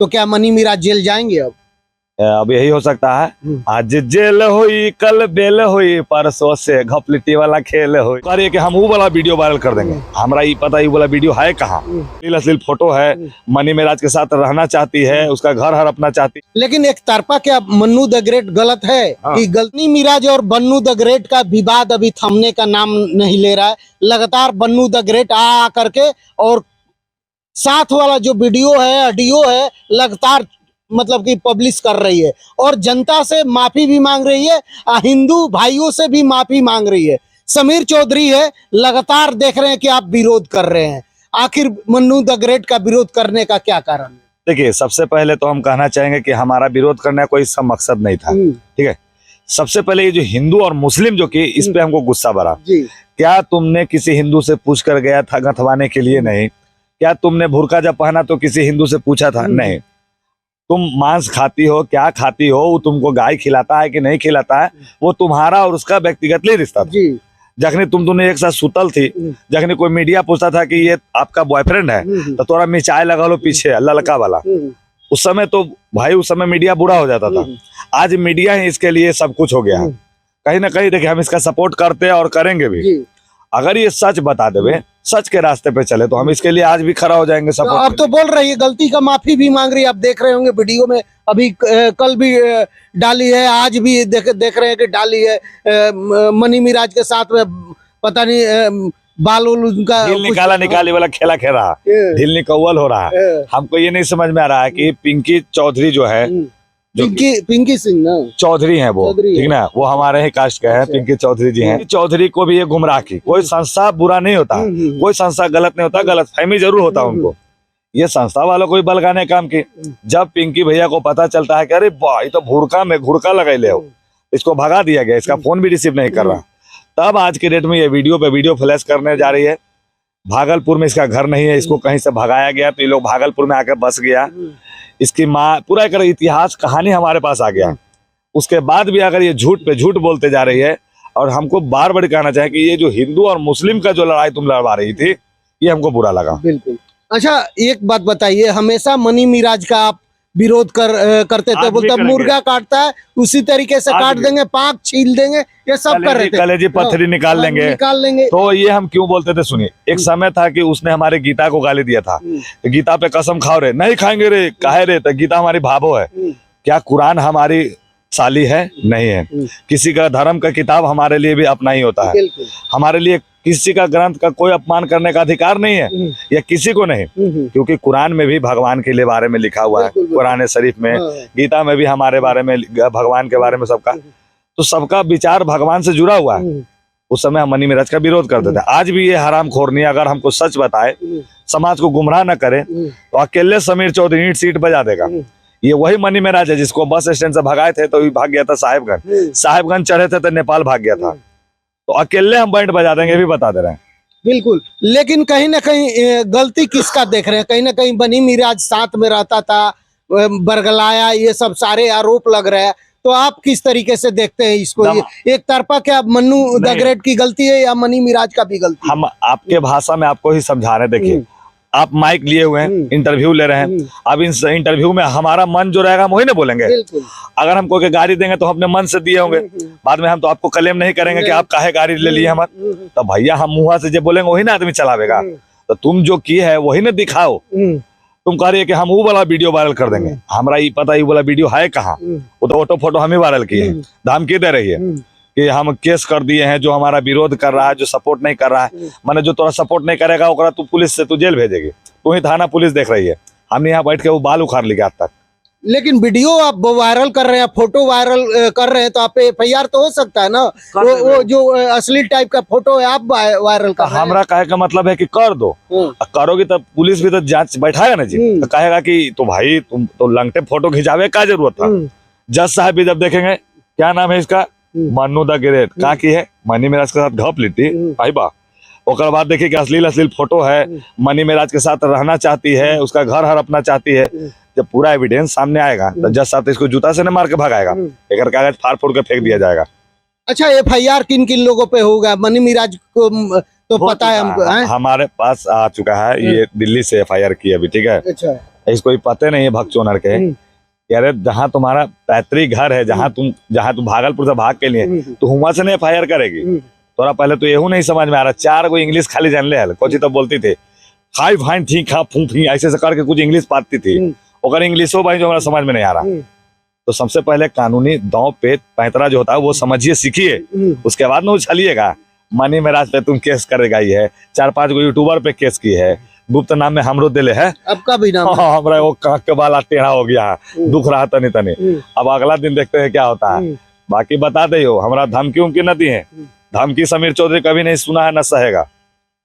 तो क्या money Miraj jail जाएंगे? अब यही हो सकता है, आज जेल हुई कल बेल हुई परसों से घपलिटी वाला खेल हुई। कह रही है कि हम वो वाला वीडियो वायरल कर देंगे। हमरा ये पता, ये वाला वीडियो है कहाँ? अश्लील फोटो है, मनी मिराज के साथ रहना चाहती है, उसका घर हड़पना चाहती है। लेकिन एक तरफा क्या मन्नू द ग्रेट गलत है? कि मनी मिराज और बन्नू द ग्रेट का विवाद अभी थमने का नाम नहीं ले रहा है। लगातार बन्नू द ग्रेट आ करके और साथ वाला जो वीडियो है, ऑडियो है, लगातार मतलब कि पब्लिश कर रही है और जनता से माफी भी मांग रही है, हिंदू भाइयों से भी माफी मांग रही है। समीर चौधरी है, लगातार देख रहे हैं कि आप विरोध कर रहे हैं। आखिर मन्नू द ग्रेट का विरोध करने का क्या कारण है? देखिए, सबसे पहले तो हम कहना चाहेंगे कि हमारा विरोध करने का कोई इसका मकसद नहीं था, ठीक है। सबसे पहले ये जो हिंदू और मुस्लिम जो कि इस पे हमको गुस्सा भरा। क्या तुमने किसी हिंदू से पूछ कर गया था गंथवाने के लिए? नहीं। क्या तुमने बुर्का जब पहना तो किसी हिंदू से पूछा था? नहीं। तुम मांस खाती हो, क्या खाती हो, वो तुमको गाय खिलाता है कि नहीं खिलाता है, वो तुम्हारा और उसका व्यक्तिगत रिश्ता था। जखनी तुम दोनों एक साथ सुतल थी, जखनी कोई मीडिया पूछता था कि ये आपका बॉयफ्रेंड है, तो थोड़ा मिर्चाई लगा लो पीछे ललका वाला, उस समय तो भाई उस समय मीडिया बुरा हो जाता था। आज मीडिया ही इसके लिए सब कुछ हो गया है। कहीं ना कहीं देखिए, हम इसका सपोर्ट करते हैं और करेंगे भी। अगर ये सच बता देवे, सच के रास्ते पे चले, तो हम इसके लिए आज भी खड़ा हो जाएंगे सपोर्ट। तो अब तो बोल रही है, गलती का माफी भी मांग रही है। आप देख रहे होंगे वीडियो में, अभी कल भी डाली है, आज भी देख रहे हैं कि डाली है। मनी मिराज के साथ में पता नहीं बाल उनका निकाली वाला खेला खेल रहा, ढील निकौल हो रहा है। हमको ये नहीं समझ में आ रहा है कि पिंकी चौधरी जो है, पिंकी सिंह ना चौधरी है वो, ठीक ना, वो हमारे ही कास्ट का है। पिंकी चौधरी जी हैं। चौधरी को भी ये गुमराह की। कोई संस्था बुरा नहीं होता, कोई संस्था गलत नहीं होता, गलत फहमी जरूर होता उनको। ये संस्था वालों को भी बलगाने काम की। जब पिंकी भैया को पता चलता है कि अरे भाई तो भुरका में घुड़का लगाई ले, इसको भगा दिया गया, इसका फोन भी रिसीव नहीं कर रहा, तब आज के डेट में ये वीडियो पे वीडियो फ्लैश करने जा रही है। भागलपुर में इसका घर नहीं है, इसको कहीं से भगाया गया, तो ये लोग भागलपुर में आकर बस गया। इसकी माँ, पूरा एक इतिहास कहानी हमारे पास आ गया। उसके बाद भी अगर ये झूठ पे झूठ बोलते जा रही है, और हमको बार बार कहना चाहे कि ये जो हिंदू और मुस्लिम का जो लड़ाई तुम लड़वा रही थी, ये हमको बुरा लगा। बिल्कुल। अच्छा, एक बात बताइए, हमेशा मनी मिराज का आप विरोध करते थे, बोलते मुर्गा काटता है उसी तरीके से काट देंगे, पाक छील देंगे, ये सब कर रहे थे, कलेजी पत्थरी निकाल लेंगे। तो ये हम क्यों बोलते थे? सुनिए, एक समय था कि उसने हमारे गीता को गाली दिया था, गीता पे कसम खाओ रे, नहीं खाएंगे रे, काहे रे? तो गीता हमारी भाभो है क्या? कुरान हमारी साली है? नहीं है। किसी का धर्म का किताब हमारे लिए भी अपना ही होता है। हमारे लिए किसी का ग्रंथ का कोई अपमान करने का अधिकार नहीं है, या किसी को नहीं, क्योंकि कुरान में भी भगवान के लिए बारे में लिखा हुआ है, कुरान शरीफ में, गीता में भी हमारे बारे में, भगवान के बारे में सबका, तो सबका विचार भगवान से जुड़ा हुआ है। उस समय हम मनी मिराज का विरोध करते थे। आज भी ये हरामखोरनी अगर हमको सच बताए, समाज को गुमराह न करे, तो अकेले समीर चौधरी ईंट सीट बजा देगा। ये वही मनी मिराज है जिसको बस स्टैंड से भगाए थे तो भाग गया था साहेबगंज चढ़े थे तो नेपाल भाग गया था। तो अकेले हम बैंड बजा देंगे, भी बता दे रहे हैं। बिल्कुल। लेकिन कहीं ना कहीं गलती किसका देख रहे हैं? कहीं ना कहीं मनी मिराज साथ में रहता था, बरगलाया, ये सब सारे आरोप लग रहे हैं। तो आप किस तरीके से देखते हैं इसको? एक तरफा क्या मन्नू द ग्रेट की गलती है या मनी मिराज का भी गलती? हम आपके भाषा में आपको ही समझा रहे हैं। देखिए, आप माइक लिए हुए हैं, इंटरव्यू ले रहे हैं। अब इन इंटरव्यू में हमारा मन जो रहेगा हम वही ना बोलेंगे। अगर हमको के गाड़ी देंगे तो अपने मन से दिए होंगे, बाद में हम तो आपको क्लेम नहीं करेंगे कि आप काहे गाड़ी ले लिए हमारे। तो भैया हम मुँह से जो बोलेंगे वही ना आदमी चलावेगा। तो तुम जो की है वही ना दिखाओ। तुम कह रही है कि हम वो वाला वीडियो वायरल कर देंगे। हमरा ये पता, ये वाला वीडियो है कहाँ? वो तो फोटो फोटो हम ही वायरल किए हैं। धमकी दे रही है कि हम केस कर दिए हैं, जो हमारा विरोध कर रहा है, जो सपोर्ट नहीं कर रहा है, माने जो तोरा सपोर्ट नहीं करेगा ओकरा तू पुलिस से तू जेल भेजेगी। तू ही थाना पुलिस देख रही है, हमने यहाँ बैठ के वो बाल उखाड़ लिया आज तक। लेकिन वीडियो आप वायरल कर रहे हैं, फोटो वायरल कर रहे हैं, तो आप FIR तो हो सकता है ना? वो जो असली टाइप का फोटो है आप वायरल कर रहे हैं। हमारा कहे का मतलब है कि कर दो, करोगे तो पुलिस भी तो जांच बैठाएगा ना जी। तो कहेगा कि तो भाई तुम तो लंगटे फोटो खिंचावे का जरूरत था? जज साहब भी जब देखेंगे, क्या नाम है इसका, मन्नू द ग्रेट, कहाँ की है, मनी मिराज के साथ घपलिटी भाई बा। ओकर बाद देखिए कि अश्लील फोटो है, मनी मिराज के साथ रहना चाहती है, उसका घर हड़पना चाहती है। जब पूरा एविडेंस सामने आएगा तो जज साहब इसको जूता से न मार के भगाएगा, एक कागज फाड़ फोड़ के फेंक दिया जाएगा। अच्छा, FIR किन किन लोगों पे होगा? मनी मिराज को तो पता है हमको, हमारे पास आ चुका है, ये दिल्ली से FIR की अभी, ठीक है। अच्छा। इसको पते नहीं है भगचोनर के कि अरे जहाँ तुम्हारा पैतृक घर है, जहाँ तुम भागलपुर से भाग के लिए तो हुआ से नहीं FIR करेगी। तोरा पहले तो यहू नहीं समझ में आ रहा, 4 गो इंग्लिश खाली जान ले हल, कोची तो बोलती थी हाई फाइन ठीक हाँ फूं फी ऐसे करके कुछ इंग्लिश पाती थी, अगर इंग्लिशो भाई जो हमारा समझ में नहीं आ रहा। तो सबसे पहले कानूनी दांव पेच पैंतरा जो होता है वो समझिए सीखिए, उसके बाद में उछलिएगा। मनी महाराज पे तुम केस करेगा ही है, 4-5 गो यूट्यूबर पे केस की है, गुप्त नाम में हमरो दिले है, अब का भी नाम हाँ हमारा वो कांख के बाल टेढ़ा हो गया, दुख रहा तनी तनी। अब अगला दिन देखते हैं क्या होता है। बाकी बता दे हो हमारा धमकी उमकी न दी है, धमकी समीर चौधरी कभी नहीं सुना है, न सहेगा।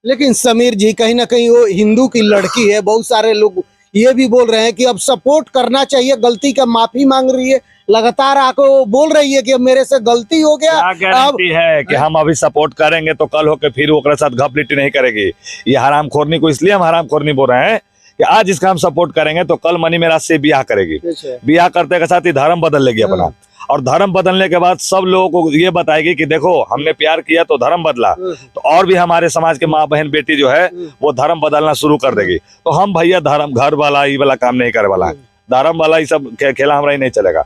लेकिन समीर जी कहीं ना कहीं वो हिंदू की लड़की है, बहुत सारे लोग ये भी बोल रहे हैं कि अब सपोर्ट करना चाहिए, गलती का माफी मांग रही है, लगातार आको बोल रही है कि अब मेरे से गलती हो गया। क्या गारंटी है कि हम अभी सपोर्ट करेंगे तो कल होके फिर ओकरे साथ घपलिटी नहीं करेगी। ये हरामखोरनी को इसलिए हम हरामखोरनी बोल रहे हैं कि आज इसका हम सपोर्ट करेंगे तो कल मनी मेराज से ब्याह करेगी, ब्याह करते के साथ ही धर्म बदल लेगी अपना, और धर्म बदलने के बाद सब लोगों को ये बताएगी कि देखो हमने प्यार किया तो धर्म बदला, तो और भी हमारे समाज के माँ बहन बेटी जो है वो धर्म बदलना शुरू कर देगी। तो हम भैया धर्म घर वाला ये वाला काम नहीं करे वाला है, धर्म वाला ये सब खेला हमारा ही नहीं चलेगा।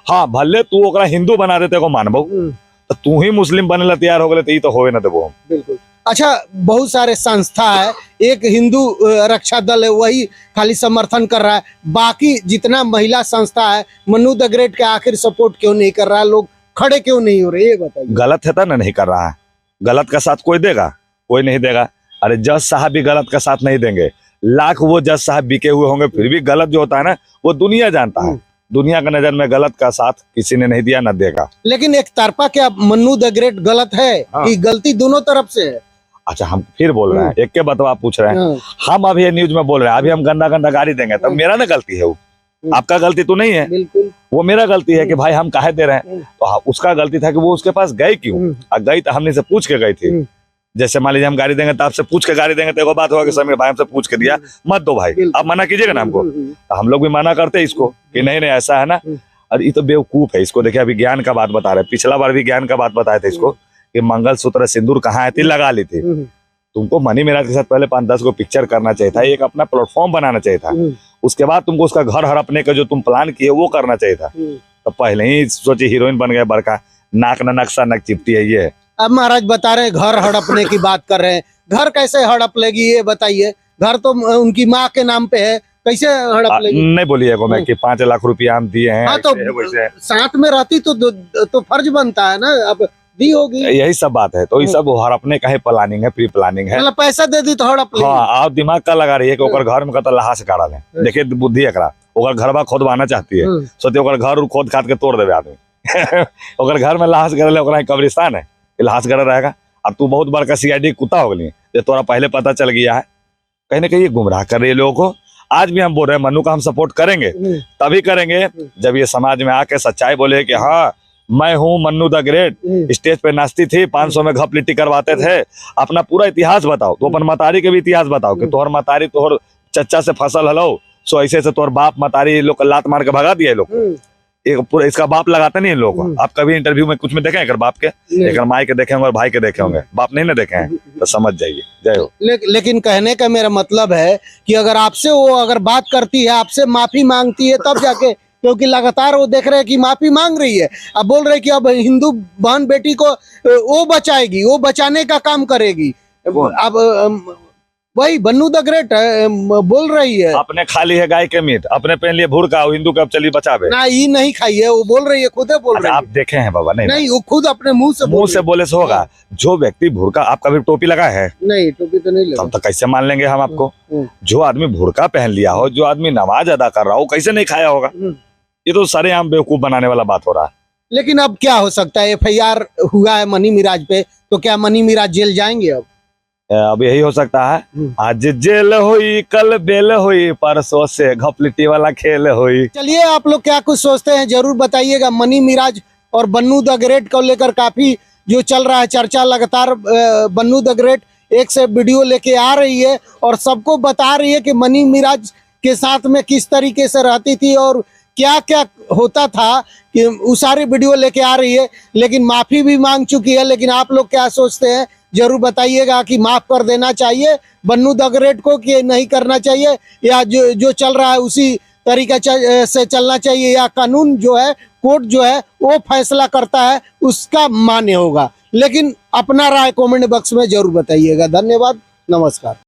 हाँ भले तू ओकरा हिंदू बना देते को मानबो, तो तू ही मुस्लिम बने ला तैयार हो गए तो ये तो होवे ना देबो। बिल्कुल। अच्छा, बहुत सारे संस्था है, एक हिंदू रक्षा दल है वही खाली समर्थन कर रहा है, बाकी जितना महिला संस्था है मन्नू द ग्रेट के आखिर सपोर्ट क्यों नहीं कर रहा है, लोग खड़े क्यों नहीं हो रहे, ये बताइए। गलत है ना नहीं कर रहा है, गलत का साथ कोई देगा? कोई नहीं देगा। अरे जज साहब भी गलत का साथ नहीं देंगे, लाख वो जज साहब बिके हुए होंगे, फिर भी गलत जो होता है ना वो दुनिया जानता है, दुनिया का नजर में गलत का साथ किसी ने नहीं दिया न देगा। लेकिन एक तरफा क्या मन्नू द ग्रेट गलत है कि गलती दोनों तरफ से है? अच्छा हम फिर बोल रहे हैं, एक के बतवा पूछ रहे हैं, हम अभी न्यूज में बोल रहे हैं, अभी हम गंदा गंदा गाड़ी देंगे तब मेरा ना गलती है, वो आपका गलती तो नहीं है। बिल्कुल वो मेरा गलती है कि भाई हम काहे दे रहे हैं, तो उसका गलती था कि वो उसके पास गए क्यों, गई तो हमने से पूछ के गई थी। जैसे मान लीजिए हम गाड़ी देंगे तो आपसे पूछ के गाड़ी देंगे, तो बात होगा कि समीर भाई हमसे पूछ के दिया मत दो भाई, आप मना कीजिएगा ना हमको, तो हम लोग भी मना करते हैं इसको कि नहीं नहीं ऐसा है ना। और ये तो बेवकूफ है, इसको देखिए अभी ज्ञान का बात बता रहे, पिछला बार भी ज्ञान का बात बताए थे इसको कि मंगलसूत्र सिंदूर कहाँ थी, लगा ली थी। तुमको मनी मेराज के साथ पहले 5-10 को पिक्चर करना चाहिए था, एक अपना प्लेटफॉर्म बनाना चाहिए था, उसके बाद तुमको उसका घर हड़पने का जो तुम प्लान किए वो करना चाहिए था। तो पहले ही सोचिए हीरोइन बन गए बड़का, नाक न नक्शा नक चिपटी है ये। अब महाराज बता रहे हैं घर हड़पने की बात कर रहे हैं, घर कैसे हड़प लेगी ये बताइए? घर तो उनकी माँ के नाम पे है, कैसे हड़प लेगी? नहीं बोलिए को मैं कि 5 लाख रुपया हम दिए हैं। हाँ तो साथ में रहती तो फर्ज बनता है ना, अब दी होगी। यही सब बात है, तो ये सब हड़पने का ही प्लानिंग है, प्री प्लानिंग है, मतलब पैसा दे दी तो हड़प लेगी। हाँ आप दिमाग का लगा रही है कि ओकर घर में कत लहा से काढ़ा ले, देखिए बुद्धि एकरा, ओकर घरवा खोदवाना चाहती है, सोचे ओकर घर खोद खाद के तोड़ देवे आदमी ओकर घर में लहास करे ओकरा कब्रिस्तान है, लहास करे रहेगा। अब तू बहुत बड़का CID कुत्ता हो गई, ये तोरा पहले पता चल गया है, कहीं ना कहीं ये गुमराह कर रही है लोगों को। आज भी हम बोल रहे हैं मन्नू का हम सपोर्ट करेंगे, तभी करेंगे जब ये समाज में आके सच्चाई बोले कि हाँ मैं हूँ मन्नू द ग्रेट, स्टेज पे नाचती थी, 500 में घपलिट्टी करवाते थे, अपना पूरा इतिहास बताओ, तो अपन मतारी के भी इतिहास बताओ कि तोहर मतारी तोहर चच्चा से फसल हलो, सो ऐसे से तोहर बाप मतारी लोग लात मार के भगा दिया लोग, एक पूरा इसका बाप लगाते नहीं इन लोगों को। आप कभी इंटरव्यू में कुछ में देखे हैं बाप के, एक माई के देखे होंगे और भाई के देखे होंगे, बाप नहीं ना देखे हैं, तो समझ जाइए। जय हो। लेकिन कहने का मेरा मतलब है कि अगर आपसे वो अगर बात करती है, आपसे माफी मांगती है तब जाके, क्योंकि लगातार वो देख रहे हैं कि माफी मांग रही है, अब बोल रहे कि अब हिंदू बहन बेटी को वो बचाएगी, वो बचाने का काम करेगी। अब वही मन्नू द ग्रेट बोल रही है, अपने खाली है गाय के मीट, अपने पहन लिए भूर का, हिंदू का चलिए बचावे ना, ये नहीं खाई है, वो बोल रही है, खुद बोल रही है। आप देखे हैं बाबा? नहीं वो खुद अपने मुंह से बोले से होगा। जो व्यक्ति भूरका, आप कभी टोपी लगाए है? नहीं, टोपी तो नहीं लगा। तब तो कैसे मान लेंगे हम आपको? जो आदमी भूरका पहन लिया हो, जो आदमी नमाज अदा कर रहा हो, कैसे नहीं खाया होगा? ये तो सरेआम बेवकूफ बनाने वाला बात हो रहा है। लेकिन अब क्या हो सकता है, FIR हुआ है मनी मिराज पे, तो क्या मनी मिराज जेल जाएंगे? अब यही हो सकता है, आज जेल हुई कल बेल हुई, परसों से घपलिट्टी वाला खेल हुई। चलिए, आप लोग क्या कुछ सोचते हैं जरूर बताइएगा। मनी मिराज और मन्नू द ग्रेट को लेकर काफी जो चल रहा है चर्चा, लगातार मन्नू द ग्रेट एक से वीडियो लेके आ रही है और सबको बता रही है कि मनी मिराज के साथ में किस तरीके से रहती थी और क्या क्या होता था, कि वो सारी वीडियो लेके आ रही है, लेकिन माफी भी मांग चुकी है। लेकिन आप लोग क्या सोचते हैं जरूर बताइएगा कि माफ कर देना चाहिए बन्नू द ग्रेट को कि नहीं करना चाहिए, या जो चल रहा है उसी तरीका से चलना चाहिए, या कानून जो है, कोर्ट जो है वो फैसला करता है उसका मान्य होगा। लेकिन अपना राय कमेंट बॉक्स में जरूर बताइएगा। धन्यवाद, नमस्कार।